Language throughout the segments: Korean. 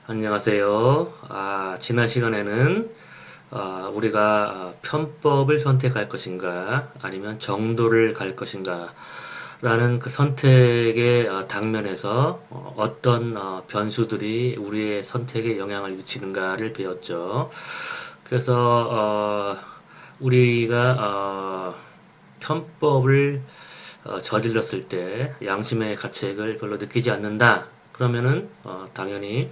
안녕하세요. 지난 시간에는 우리가 편법을 선택할 것인가 아니면 정도를 갈 것인가 라는 그 선택의 당면에서 어떤 변수들이 우리의 선택에 영향을 미치는가를 배웠죠. 그래서 우리가 편법을 저질렀을 때 양심의 가책을 별로 느끼지 않는다. 그러면은 당연히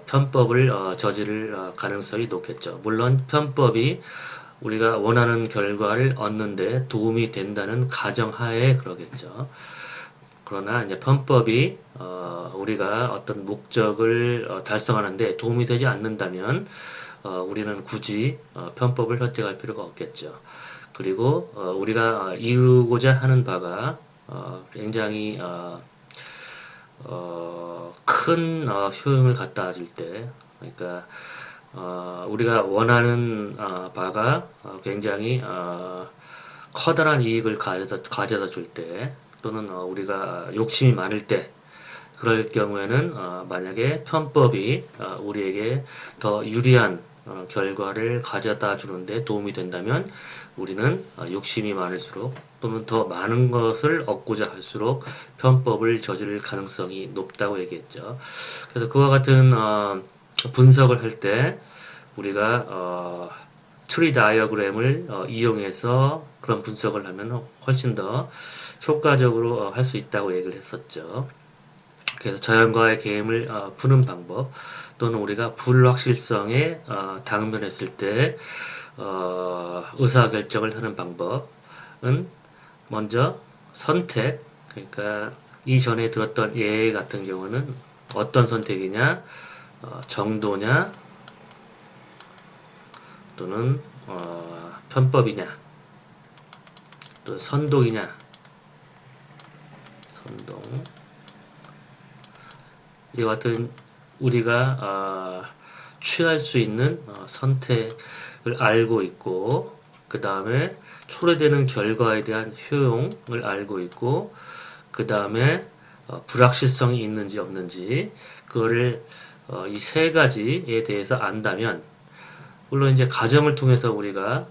편법을 저지를 가능성이 높겠죠. 물론 편법이 우리가 원하는 결과를 얻는데 도움이 된다는 가정하에 그러겠죠. 그러나 이제 편법이 우리가 어떤 목적을 달성하는데 도움이 되지 않는다면 우리는 굳이 편법을 선택할 필요가 없겠죠. 그리고 우리가 이루고자 하는 바가 굉장히 큰 효용을 갖다 줄 때, 그러니까 우리가 원하는 바가 굉장히 커다란 이익을 가져다 줄 때, 또는 우리가 욕심이 많을 때, 그럴 경우에는 만약에 편법이 우리에게 더 유리한 결과를 가져다 주는데 도움이 된다면 우리는 욕심이 많을수록 또는 더 많은 것을 얻고자 할수록 편법을 저지를 가능성이 높다고 얘기했죠. 그래서 그와 같은 분석을 할 때 우리가 트리 다이어그램을 이용해서 그런 분석을 하면 훨씬 더 효과적으로 할 수 있다고 얘기를 했었죠. 그래서 자연과의 게임을 푸는 방법 또는 우리가 불확실성에 당면했을 때 의사결정을 하는 방법은 먼저 선택, 그러니까 이전에 들었던 예 같은 경우는 어떤 선택이냐, 정도냐, 또는 편법이냐, 또 선독이냐, 선동. 이와 같은 우리가 취할 수 있는 선택을 알고 있고, 그 다음에 초래되는 결과에 대한 효용을 알고 있고, 그 다음에 불확실성이 있는지 없는지 그거를 이 세 가지에 대해서 안다면, 물론 이제 가정을 통해서 우리가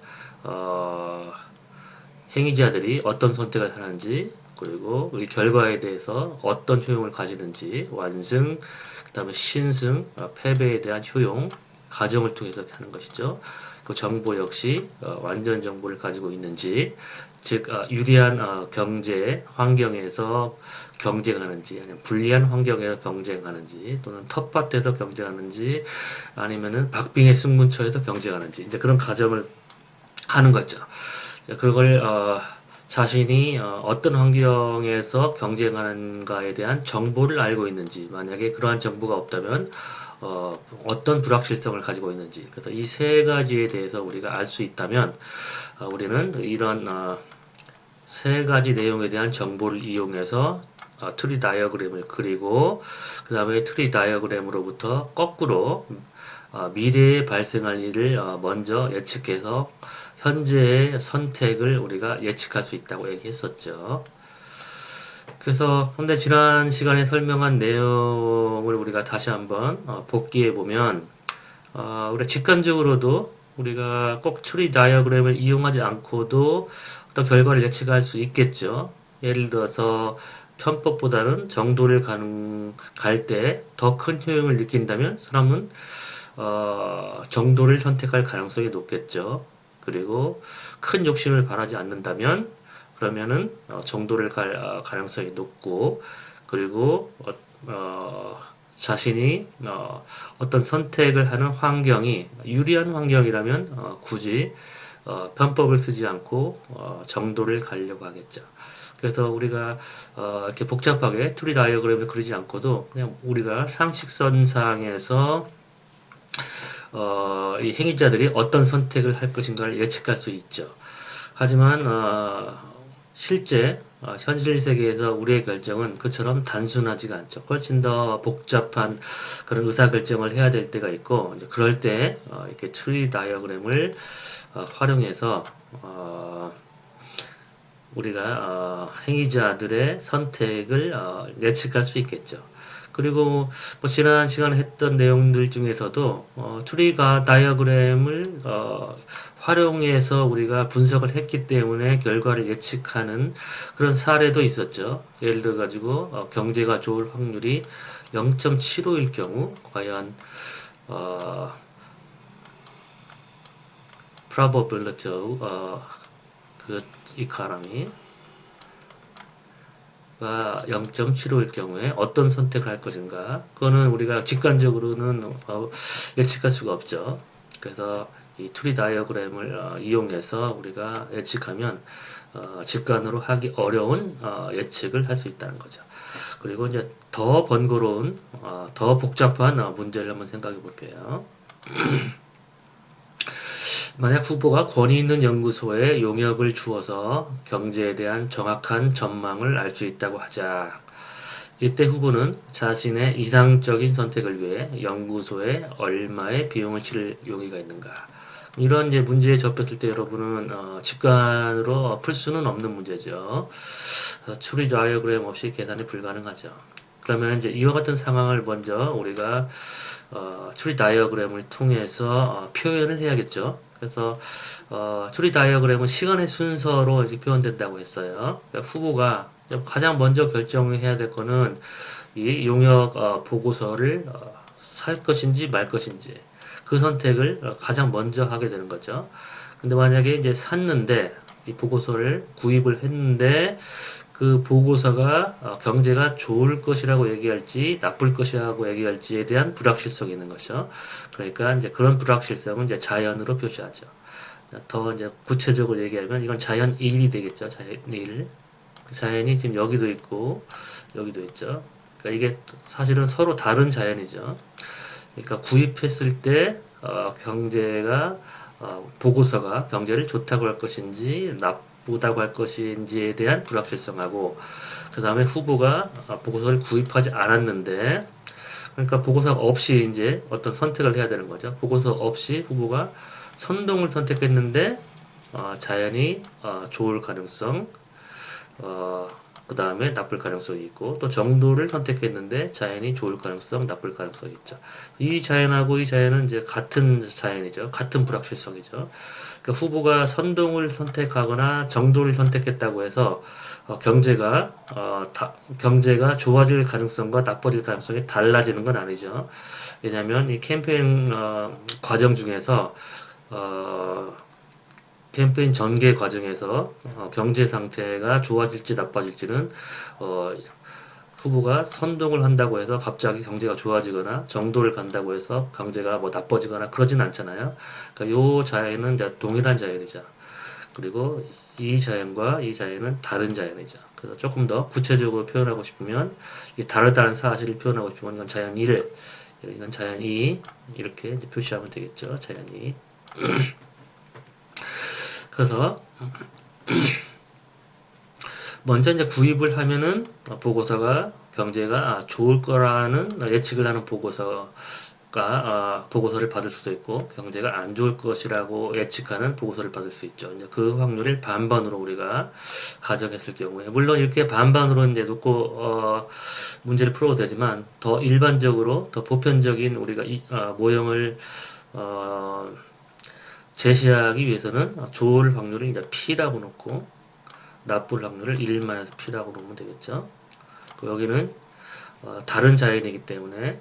행위자들이 어떤 선택을 하는지, 그리고 이 결과에 대해서 어떤 효용을 가지는지, 완승, 그 다음에 신승, 패배에 대한 효용, 가정을 통해서 하는 것이죠. 그 정보 역시 완전 정보를 가지고 있는지, 즉 유리한 경제 환경에서 경쟁하는지, 아니면 불리한 환경에서 경쟁하는지, 또는 텃밭에서 경쟁하는지, 아니면은 박빙의 승문처에서 경쟁하는지, 이제 그런 가정을 하는 거죠. 그걸 자신이 어떤 환경에서 경쟁하는가에 대한 정보를 알고 있는지, 만약에 그러한 정보가 없다면 어떤 불확실성을 가지고 있는지, 그래서 이 세 가지에 대해서 우리가 알 수 있다면 우리는 이런 세 가지 내용에 대한 정보를 이용해서 트리 다이어그램을 그리고 그 다음에 트리 다이어그램으로부터 거꾸로 미래에 발생할 일을 먼저 예측해서 현재의 선택을 우리가 예측할 수 있다고 얘기했었죠. 그래서 근데 지난 시간에 설명한 내용을 우리가 다시 한번 복기해 보면 우리가 직관적으로도 우리가 꼭 트리 다이어그램을 이용하지 않고도 어떤 결과를 예측할 수 있겠죠. 예를 들어서 편법보다는 정도를 갈 때 더 큰 효용을 느낀다면 사람은 정도를 선택할 가능성이 높겠죠. 그리고 큰 욕심을 바라지 않는다면 그러면은 정도를 갈 가능성이 높고 그리고 자신이 어떤 선택을 하는 환경이 유리한 환경이라면 굳이 편법을 쓰지 않고 정도를 가려고 하겠죠. 그래서 우리가 이렇게 복잡하게 트리 다이어그램을 그리지 않고도 그냥 우리가 상식선상에서 이 행위자들이 어떤 선택을 할 것인가를 예측할 수 있죠. 하지만 실제 현실 세계에서 우리의 결정은 그처럼 단순하지가 않죠. 훨씬 더 복잡한 그런 의사결정을 해야 될 때가 있고 그럴 때 이렇게 트리 다이어그램을 활용해서 우리가 행위자들의 선택을 예측할 수 있겠죠. 그리고 뭐 지난 시간에 했던 내용들 중에서도 트리가 다이어그램을 활용해서 우리가 분석을 했기 때문에 결과를 예측하는 그런 사례도 있었죠. 예를 들어 가지고 경제가 좋을 확률이 0.75일 경우 과연 어, probability of good economy 가 0.75일 경우에 어떤 선택을 할 것인가? 그거는 우리가 직관적으로는 예측할 수가 없죠. 그래서 이 트리 다이어그램을 이용해서 우리가 예측하면 직관으로 하기 어려운 예측을 할 수 있다는 거죠. 그리고 이제 더 번거로운, 더 복잡한 문제를 한번 생각해 볼게요. 만약 후보가 권위 있는 연구소에 용역을 주어서 경제에 대한 정확한 전망을 알 수 있다고 하자. 이때 후보는 자신의 이상적인 선택을 위해 연구소에 얼마의 비용을 치를 용의가 있는가. 이런 이제 문제에 접했을 때 여러분은 직관으로 풀 수는 없는 문제죠. 추리 다이어그램 없이 계산이 불가능하죠. 그러면 이제 이와 같은 상황을 먼저 우리가 추리 다이어그램을 통해서 표현을 해야겠죠. 그래서 추리 다이어그램은 시간의 순서로 이렇게 표현된다고 했어요. 그러니까 후보가 가장 먼저 결정해야 될 거는 이 용역 보고서를 살 것인지 말 것인지 그 선택을 가장 먼저 하게 되는 거죠. 근데 만약에 이제 샀는데 이 보고서를 구입을 했는데 그 보고서가 경제가 좋을 것이라고 얘기할지 나쁠 것이라고 얘기할지에 대한 불확실성이 있는 거죠. 그러니까 이제 그런 불확실성은 이제 자연으로 표시하죠. 더 이제 구체적으로 얘기하면 이건 자연 1이 되겠죠. 자연 1. 자연이 지금 여기도 있고 여기도 있죠. 그러니까 이게 사실은 서로 다른 자연이죠. 그러니까 구입했을 때 경제가 보고서가 경제를 좋다고 할 것인지 나쁘다고 할 것인지에 대한 불확실성하고 그 다음에 후보가 보고서를 구입하지 않았는데 그러니까 보고서 없이 이제 어떤 선택을 해야 되는 거죠. 보고서 없이 후보가 선동을 선택했는데 자연히 좋을 가능성 그 다음에 나쁠 가능성이 있고 또 정도를 선택했는데 자연이 좋을 가능성, 나쁠 가능성이 있죠. 이 자연하고 이 자연은 이제 같은 자연이죠. 같은 불확실성이죠. 그러니까 후보가 선동을 선택하거나 정도를 선택했다고 해서 경제가 좋아질 가능성과 나빠질 가능성이 달라지는 건 아니죠. 왜냐하면 이 캠페인 과정 중에서 어, 캠페인 전개 과정에서 경제 상태가 좋아질지 나빠질지는 어, 후보가 선동을 한다고 해서 갑자기 경제가 좋아지거나 정도를 간다고 해서 경제가 뭐 나빠지거나 그러진 않잖아요. 그러니까 요 자연은 이제 동일한 자연이죠. 그리고 이 자연과 이 자연은 다른 자연이죠. 그래서 조금 더 구체적으로 표현하고 싶으면 이 다르다는 사실을 표현하고 싶으면 이건 자연 1, 이건 자연 2 이렇게 표시하면 되겠죠. 자연 2. 그래서 먼저 이제 구입을 하면은 보고서가 경제가 좋을 거라는 예측을 하는 보고서를 받을 수도 있고 경제가 안 좋을 것이라고 예측하는 보고서를 받을 수 있죠. 이제 그 확률을 반반으로 우리가 가정했을 경우에 물론 이렇게 반반으로 이제 놓고 문제를 풀어도 되지만 더 일반적으로 더 보편적인 우리가 모형을 제시하기 위해서는 좋을 확률을 이제 P라고 놓고 나쁠 확률을 1-P라고 놓으면 되겠죠. 여기는 다른 자연이기 때문에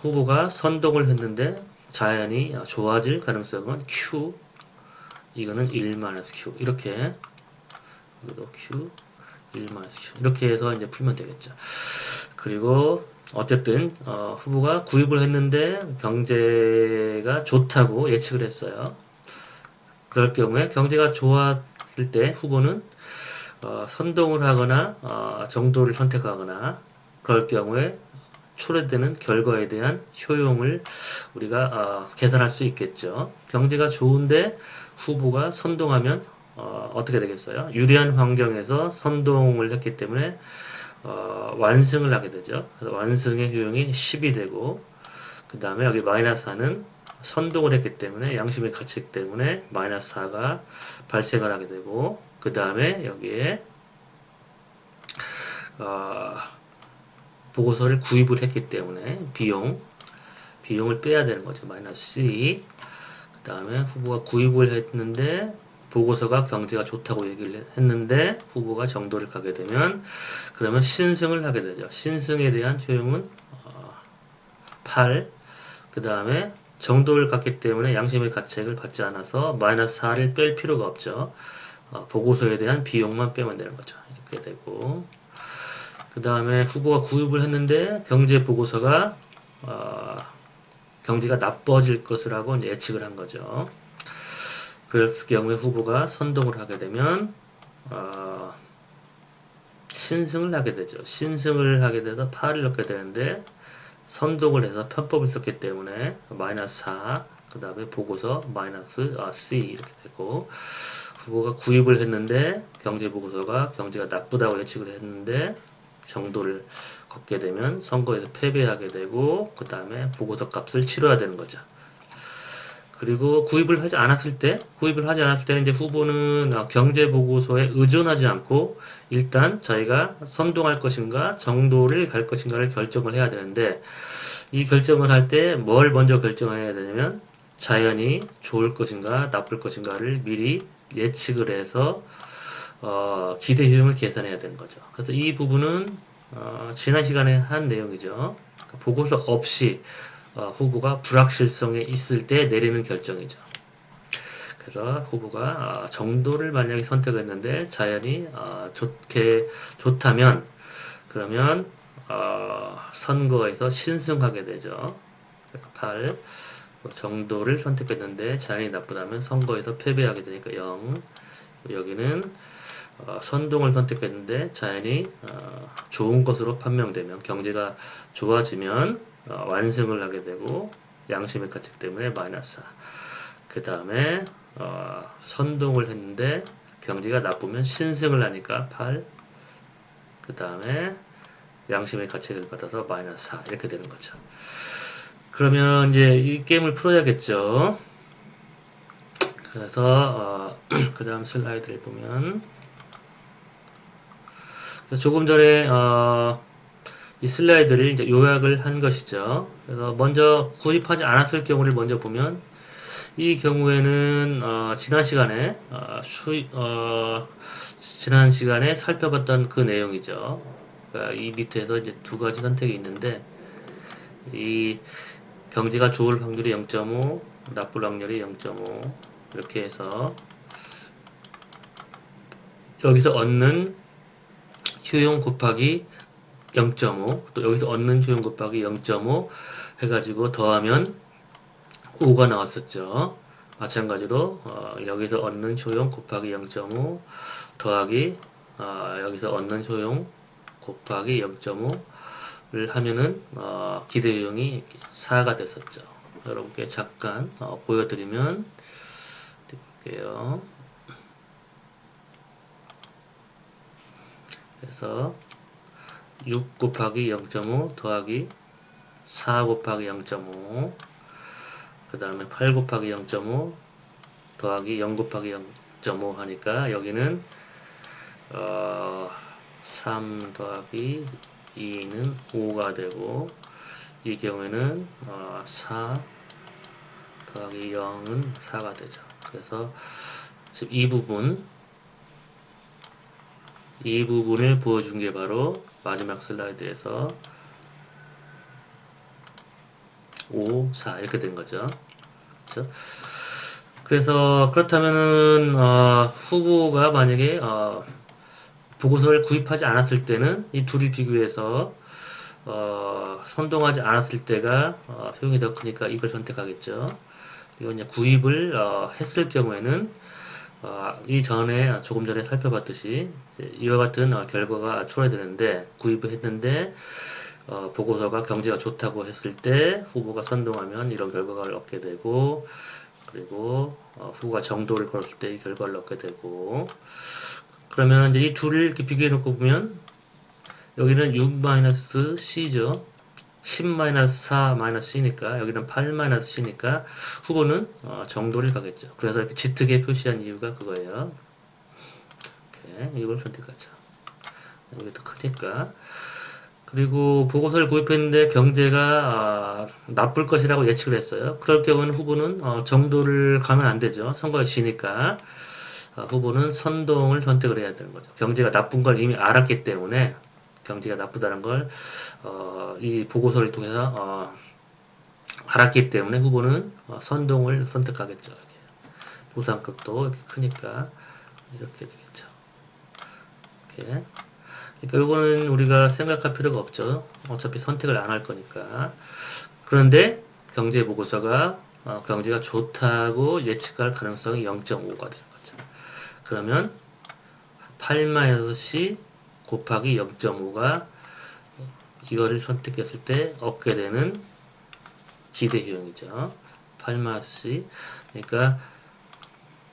후보가 선동을 했는데 자연이 좋아질 가능성은 Q, 이거는 1-Q 이렇게 여기도 Q, 1-Q 이렇게 해서 이제 풀면 되겠죠. 그리고 어쨌든 후보가 구입을 했는데 경제가 좋다고 예측을 했어요. 그럴 경우에 경제가 좋았을 때 후보는 선동을 하거나 정도를 선택하거나 그럴 경우에 초래되는 결과에 대한 효용을 우리가 계산할 수 있겠죠. 경제가 좋은데 후보가 선동하면 어떻게 되겠어요? 유리한 환경에서 선동을 했기 때문에 완승을 하게 되죠. 그래서 완승의 효용이 10이 되고 그 다음에 여기 마이너스 4는 선동을 했기 때문에 양심의 가치 때문에 마이너스 4가 발생을 하게 되고 그 다음에 여기에 보고서를 구입을 했기 때문에 비용을 빼야 되는 거죠. 마이너스 C. 그 다음에 후보가 구입을 했는데 보고서가 경제가 좋다고 얘기를 했는데 후보가 정도를 가게 되면 그러면 신승을 하게 되죠. 신승에 대한 효용은 8. 그 다음에 정도를 갖기 때문에 양심의 가책을 받지 않아서 마이너스 4를 뺄 필요가 없죠. 보고서에 대한 비용만 빼면 되는 거죠. 이렇게 되고 그 다음에 후보가 구입을 했는데 경제 보고서가 경제가 나빠질 것이라고 예측을 한 거죠. 그랬을 경우에 후보가 선동을 하게 되면 신승을 하게 되죠. 신승을 하게 돼서 8을 넣게 되는데 선동을 해서 편법을 썼기 때문에 마이너스 4, 그 다음에 보고서 마이너스 C 이렇게 되고 후보가 구입을 했는데 경제보고서가 경제가 나쁘다고 예측을 했는데 정도를 걷게 되면 선거에서 패배하게 되고 그 다음에 보고서 값을 치러야 되는 거죠. 그리고 구입을 하지 않았을 때 이제 후보는 경제 보고서에 의존하지 않고 일단 자기가 선동할 것인가 정도를 갈 것인가를 결정을 해야 되는데 이 결정을 할 때 뭘 먼저 결정해야 되냐면 자연이 좋을 것인가 나쁠 것인가를 미리 예측을 해서 기대 효용을 계산해야 되는 거죠. 그래서 이 부분은 지난 시간에 한 내용이죠. 보고서 없이 후보가 불확실성에 있을 때 내리는 결정이죠. 그래서 후보가 정도를 만약에 선택했는데 자연이 좋다면 그러면 선거에서 신승하게 되죠. 8. 정도를 선택했는데 자연이 나쁘다면 선거에서 패배하게 되니까 0. 여기는 선동을 선택했는데 자연이 좋은 것으로 판명되면 경제가 좋아지면 완승을 하게 되고 양심의 가책 때문에 마이너스 4. 그 다음에 선동을 했는데 경제가 나쁘면 신승을 하니까 8. 그 다음에 양심의 가책을 받아서 마이너스 4 이렇게 되는 거죠. 그러면 이제 이 게임을 풀어야겠죠. 그래서 그 다음 슬라이드를 보면 조금 전에 이 슬라이드를 이제 요약을 한 것이죠. 그래서 먼저 구입하지 않았을 경우를 먼저 보면 이 경우에는 지난 시간에 살펴봤던 그 내용이죠. 그러니까 이 밑에서 이제 두 가지 선택이 있는데 이 경제가 좋을 확률이 0.5, 나쁠 확률이 0.5 이렇게 해서 여기서 얻는 효용 곱하기 0.5 또 여기서 얻는 효용 곱하기 0.5 해가지고 더하면 5가 나왔었죠. 마찬가지로 여기서 얻는 효용 곱하기 0.5 더하기 여기서 얻는 효용 곱하기 0.5를 하면은 기대 효용이 4가 됐었죠. 여러분께 잠깐 보여드리면 드릴게요. 그래서 6 곱하기 0.5 더하기 4 곱하기 0.5 그 다음에 8 곱하기 0.5 더하기 0 곱하기 0.5 하니까 여기는 3 더하기 2는 5가 되고 이 경우에는 4 더하기 0은 4가 되죠. 그래서 지금 이 부분을 보여준 게 바로 마지막 슬라이드에서 5, 4 이렇게 된 거죠. 그렇죠? 그래서 그렇다면은 후보가 만약에 보고서를 구입하지 않았을 때는 이 둘을 비교해서 선동하지 않았을 때가 효용이 더 크니까 이걸 선택하겠죠. 이건 이제 구입을 했을 경우에는 이전에 조금 전에 살펴봤듯이 이와 같은 결과가 초래되는데 구입을 했는데 보고서가 경제가 좋다고 했을 때 후보가 선동하면 이런 결과를 얻게 되고 그리고 후보가 정도를 걸었을 때 이 결과를 얻게 되고 그러면 이제 이 둘을 이렇게 비교해 놓고 보면 여기는 6-C죠. 10-4-C니까 여기는 8-C니까 후보는 정도를 가겠죠. 그래서 이렇게 짙게 표시한 이유가 그거예요. 이렇게 이걸 선택하죠. 여기 더 크니까 그리고 보고서를 구입했는데 경제가 나쁠 것이라고 예측을 했어요. 그럴 경우는 후보는 정도를 가면 안 되죠. 선거에 지니까 후보는 선동을 선택을 해야 되는 거죠. 경제가 나쁜 걸 이미 알았기 때문에 경제가 나쁘다는 걸 이 보고서를 통해서 알았기 때문에 후보는 선동을 선택하겠죠. 보상급도 이렇게 크니까 이렇게 되겠죠. 이렇게. 그러니까 이거는 우리가 생각할 필요가 없죠. 어차피 선택을 안 할 거니까. 그런데 경제 보고서가 경제가 좋다고 예측할 가능성이 0.5가 되는 거죠. 그러면 8-C 곱하기 0.5가 이거를 선택했을 때 얻게 되는 기대 효용이죠. 8-C. 그러니까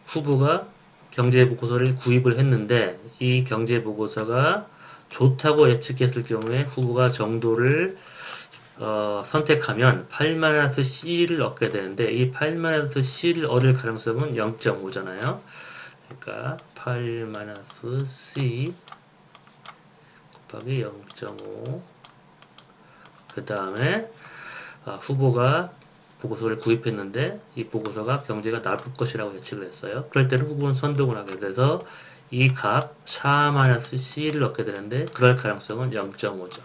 후보가 경제 보고서를 구입을 했는데 이 경제 보고서가 좋다고 예측했을 경우에 후보가 정도를 선택하면 8-C를 얻게 되는데 이 8-C를 얻을 가능성은 0.5잖아요. 그러니까 8-C 곱하기 0.5 그 다음에 후보가 보고서를 구입했는데 이 보고서가 경제가 나쁠 것이라고 예측을 했어요. 그럴 때는 후보는 선동을 하게 돼서 이 값 4-C를 얻게 되는데 그럴 가능성은 0.5죠.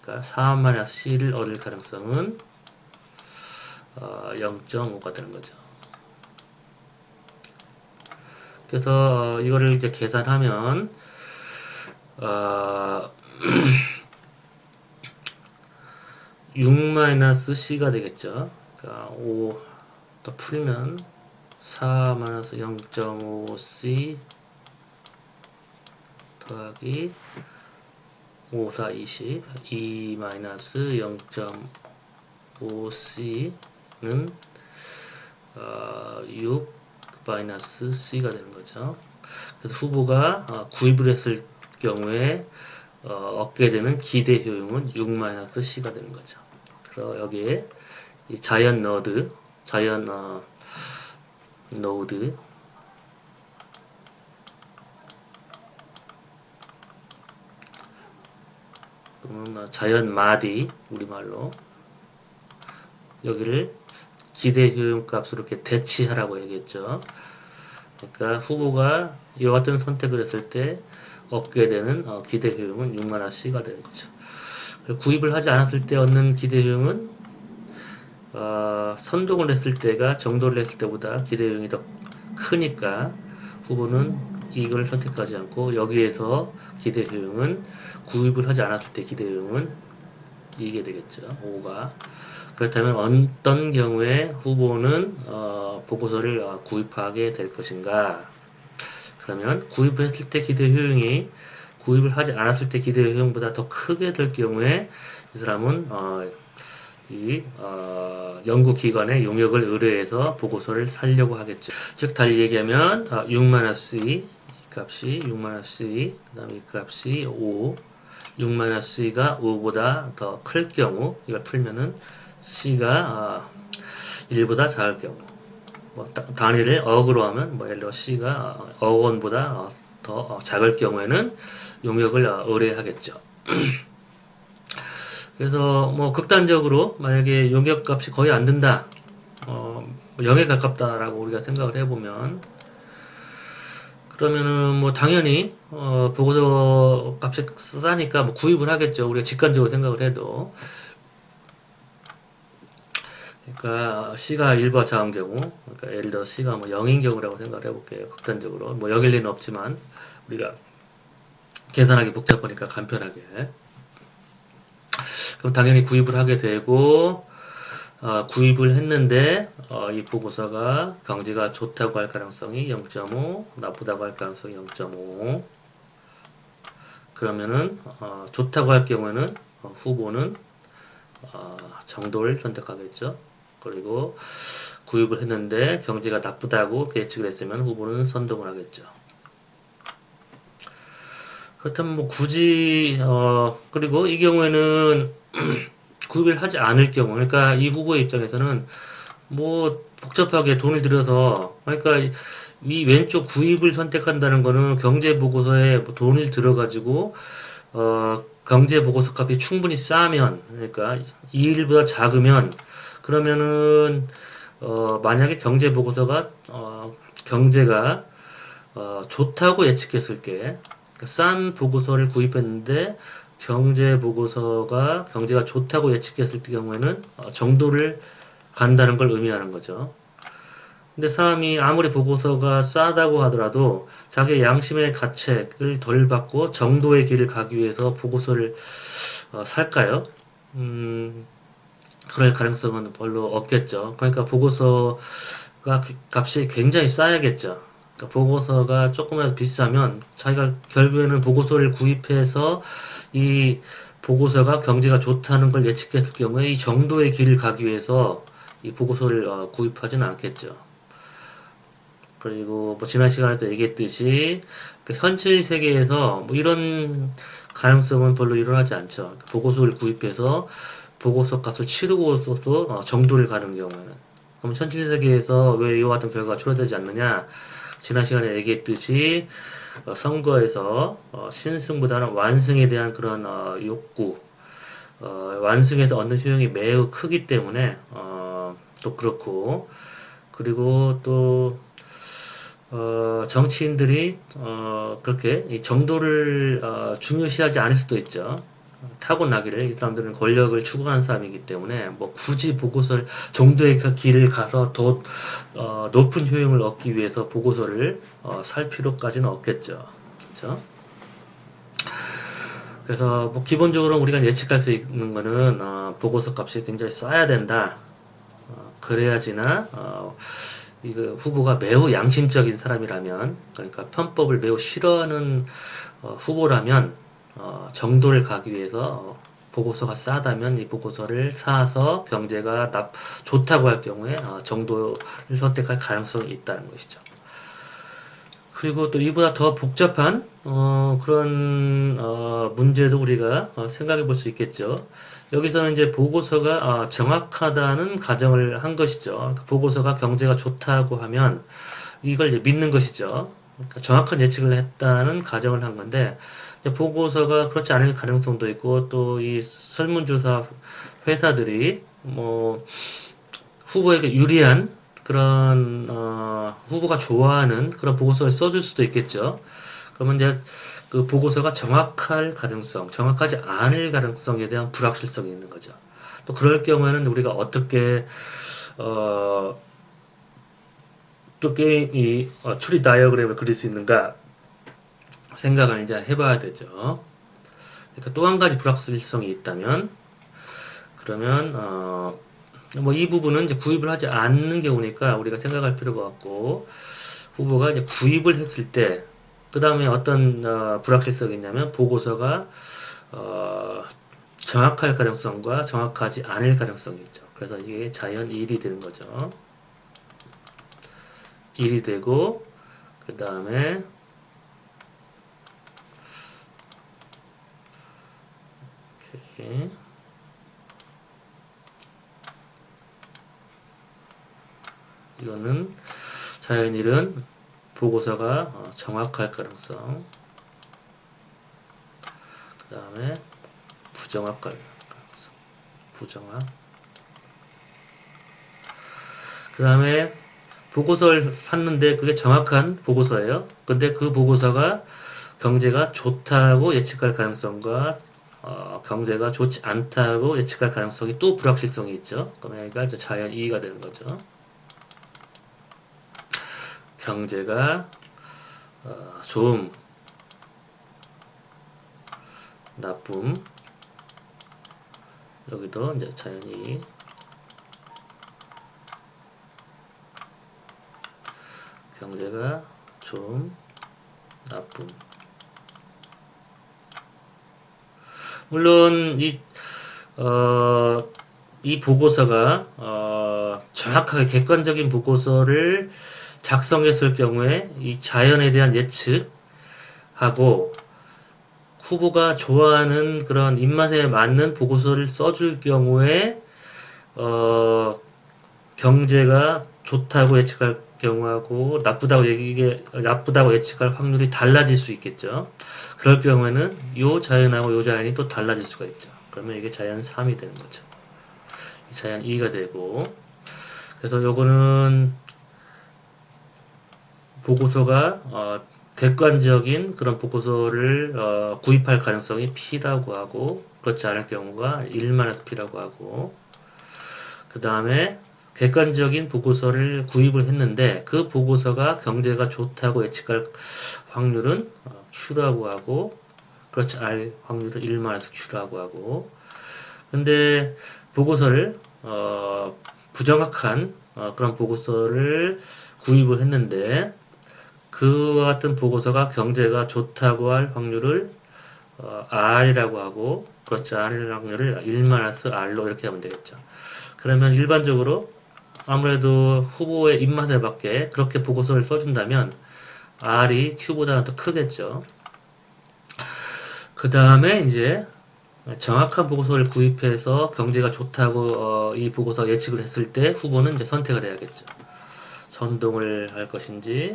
그러니까 4-C를 얻을 가능성은 0.5가 되는 거죠. 그래서 이거를 이제 계산하면 6-C가 되겠죠. 그러니까 5 또 풀면 4-0.5C 더하기 5, 4, 20 2-0.5C는 6-C가 되는 거죠. 그래서 후보가 구입을 했을 경우에 얻게 되는 기대 효용은 6-C가 되는 거죠. 그래서 여기에 이 자이언트 노드 또는 자이언트 마디 우리말로 여기를 기대 효용 값으로 이렇게 대치하라고 얘기했죠. 그러니까 후보가 이와 같은 선택을 했을 때 얻게 되는 기대 효용은 6-C가 되는 거죠. 구입을 하지 않았을 때 얻는 기대 효용은 선동을 했을 때가 정도를 했을 때보다 기대 효용이 더 크니까 후보는 이걸 선택하지 않고 여기에서 기대 효용은 구입을 하지 않았을 때 기대 효용은 이게 되겠죠. 5가. 그렇다면 어떤 경우에 후보는 보고서를 구입하게 될 것인가? 그러면 구입을 했을 때 기대 효용이 구입을 하지 않았을 때 기대 효용보다 더 크게 될 경우에 이 사람은 연구기관의 용역을 의뢰해서 보고서를 사려고 하겠죠. 즉 달리 얘기하면 6-C 값이 6-C 그 다음에 이 값이 5 6-C가 5보다 더 클 경우 이걸 풀면은 C가 1보다 작을 경우 뭐 단위를 억으로 하면 뭐 예를 들어 C가 억 원보다 더 작을 경우에는 용역을 의뢰하겠죠. 그래서 뭐 극단적으로 만약에 용역값이 거의 안 든다, 0에 가깝다라고 우리가 생각을 해보면 그러면은 뭐 당연히 보고서 값이 싸니까 뭐 구입을 하겠죠. 우리가 직관적으로 생각을 해도. 그러니까 C가 1보다 작은 경우, 그러니까 예를 들어 C가 뭐 0인 경우라고 생각을 해볼게요. 극단적으로 뭐 0일 리는 없지만 우리가 계산하기 복잡하니까 간편하게. 그럼 당연히 구입을 하게 되고 구입을 했는데 이 보고서가 경제가 좋다고 할 가능성이 0.5, 나쁘다고 할 가능성이 0.5. 그러면은 좋다고 할 경우에는 후보는 정도를 선택하겠죠. 그리고 구입을 했는데 경제가 나쁘다고 예측을 했으면 후보는 선동을 하겠죠. 그렇다면 뭐 굳이 그리고 이 경우에는 구입을 하지 않을 경우, 그러니까 이 후보의 입장에서는 뭐 복잡하게 돈을 들여서, 그러니까 이 왼쪽 구입을 선택한다는 거는 경제 보고서에 뭐 돈을 들어가지고 경제 보고서 값이 충분히 싸면, 그러니까 2일보다 작으면, 그러면은, 만약에 경제 보고서가, 경제가, 좋다고 예측했을 게, 그러니까 싼 보고서를 구입했는데, 경제가 좋다고 예측했을 경우에는, 정도를 간다는 걸 의미하는 거죠. 근데 사람이 아무리 보고서가 싸다고 하더라도 자기 양심의 가책을 덜 받고 정도의 길을 가기 위해서 보고서를 살까요? 음, 그럴 가능성은 별로 없겠죠. 그러니까 보고서가 값이 굉장히 싸야겠죠. 그러니까 보고서가 조금이라도 비싸면 자기가 결국에는 보고서를 구입해서 이 보고서가 경제가 좋다는 걸 예측했을 경우에 이 정도의 길을 가기 위해서 이 보고서를 구입하지는 않겠죠. 그리고 뭐 지난 시간에도 얘기했듯이 그 현실 세계에서 뭐 이런 가능성은 별로 일어나지 않죠. 보고서를 구입해서 보고서 값을 치르고서도 정도를 가는 경우에는. 그럼 현실 세계에서 왜 이와 같은 결과가 초래되지 않느냐? 지난 시간에 얘기했듯이 선거에서 신승보다는 완승에 대한 그런 욕구, 완승에서 얻는 효용이 매우 크기 때문에 또 그렇고, 그리고 또 정치인들이 그렇게 이 정도를 중요시하지 않을 수도 있죠. 타고나기를 이 사람들은 권력을 추구하는 사람이기 때문에 뭐 굳이 보고서를 정도의 그 길을 가서 더 높은 효용을 얻기 위해서 보고서를 살 필요까지는 없겠죠. 그렇죠? 그래서 뭐 기본적으로 우리가 예측할 수 있는 거는 보고서 값이 굉장히 싸야 된다. 그래야지나 이거 후보가 매우 양심적인 사람이라면, 그러니까 편법을 매우 싫어하는 후보라면 정도를 가기 위해서 보고서가 싸다면 이 보고서를 사서 경제가 좋다고 할 경우에 정도를 선택할 가능성이 있다는 것이죠. 그리고 또 이보다 더 복잡한 그런 문제도 우리가 생각해 볼 수 있겠죠. 여기서는 이제 보고서가 정확하다는 가정을 한 것이죠. 그 보고서가 경제가 좋다고 하면 이걸 이제 믿는 것이죠. 그러니까 정확한 예측을 했다는 가정을 한 건데 보고서가 그렇지 않을 가능성도 있고 또 이 설문조사 회사들이 뭐 후보에게 유리한 그런 후보가 좋아하는 그런 보고서를 써줄 수도 있겠죠. 그러면 이제 그 보고서가 정확할 가능성, 정확하지 않을 가능성에 대한 불확실성이 있는 거죠. 또 그럴 경우에는 우리가 어, 어떻게 이 추리 다이어그램을 그릴 수 있는가 생각을 이제 해봐야 되죠. 그러니까 또 한 가지 불확실성이 있다면 그러면 뭐 이 부분은 이제 구입을 하지 않는 경우니까 우리가 생각할 필요가 없고 후보가 이제 구입을 했을 때 그 다음에 어떤 불확실성이 있냐면 보고서가 어, 정확할 가능성과 정확하지 않을 가능성이 있죠. 그래서 이게 자연 1이 되는 거죠. 1이 되고 그 다음에 이거는 자연 1은 보고서가 정확할 가능성 그 다음에 부정확할 가능성 부정확 그 다음에 보고서를 샀는데 그게 정확한 보고서예요. 근데 그 보고서가 경제가 좋다고 예측할 가능성과 경제가 좋지 않다고 예측할 가능성이 또 불확실성이 있죠. 그러니까 자연 2가 되는 거죠. 경제가 좋음, 나쁨 여기도 이제 자연 2 경제가 좀 나쁨. 물론 이 보고서가 정확하게 객관적인 보고서를 작성했을 경우에 이 자연에 대한 예측하고 후보가 좋아하는 그런 입맛에 맞는 보고서를 써줄 경우에 경제가 좋다고 예측할 경우하고 나쁘다고 예측할 확률이 달라질 수 있겠죠. 그럴 경우에는 요 자연하고 요 자연이 또 달라질 수가 있죠. 그러면 이게 자연 3이 되는 거죠. 자연 2가 되고, 그래서 요거는 보고서가 객관적인 그런 보고서를 구입할 가능성이 P라고 하고, 그렇지 않을 경우가 1만에서 P라고 하고, 그 다음에 객관적인 보고서를 구입을 했는데 그 보고서가 경제가 좋다고 예측할 확률은 Q라고 하고, 그렇지 않을 확률은 1만에서 Q라고 하고, 근데 보고서를 부정확한 그런 보고서를 구입을 했는데 그와 같은 보고서가 경제가 좋다고 할 확률을 R이라고 하고, 그렇지 않을 확률을 1-R로 이렇게 하면 되겠죠. 그러면 일반적으로 아무래도 후보의 입맛에 맞게 그렇게 보고서를 써준다면 R이 Q보다는 더 크겠죠. 그 다음에 이제 정확한 보고서를 구입해서 경제가 좋다고 이 보고서 예측을 했을 때 후보는 이제 선택을 해야겠죠. 선동을 할 것인지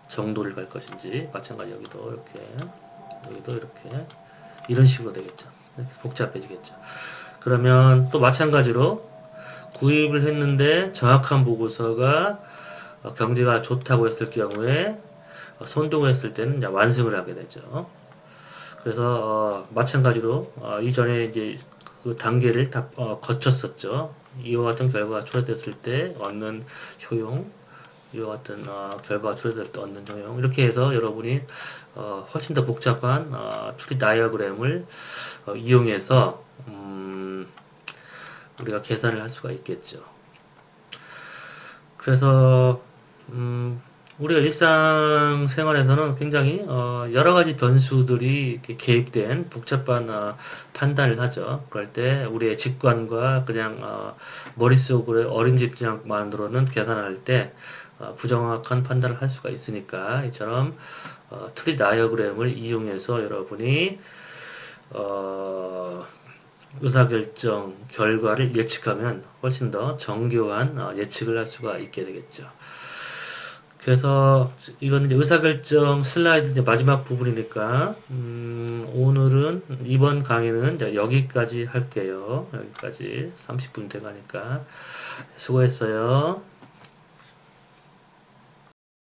정도를 갈 것인지, 마찬가지 여기도 이렇게 이런 식으로 되겠죠. 이렇게 복잡해지겠죠. 그러면 또 마찬가지로 구입을 했는데 정확한 보고서가 경제가 좋다고 했을 경우에 선동을 했을 때는 이제 완승을 하게 되죠. 그래서 마찬가지로 이전에 이제 그 단계를 다 거쳤었죠. 이와 같은 결과가 초래됐을 때 얻는 효용, 이와 같은 결과가 초래될 때 얻는 효용, 이렇게 해서 여러분이 훨씬 더 복잡한 트리 다이어그램을 이용해서 우리가 계산을 할 수가 있겠죠. 그래서 우리가 일상생활에서는 굉장히 여러 가지 변수들이 이렇게 개입된 복잡한 판단을 하죠. 그럴 때 우리의 직관과 그냥 머릿속으로 어림짐작만으로는 계산할 때 부정확한 판단을 할 수가 있으니까 이처럼 트리 다이어그램을 이용해서 여러분이 의사결정 결과를 예측하면 훨씬 더 정교한 예측을 할 수가 있게 되겠죠. 그래서 이거는 이제 의사결정 슬라이드 이제 마지막 부분이니까 오늘은 이번 강의는 이제 여기까지 할게요. 여기까지 30분 돼가니까 수고했어요.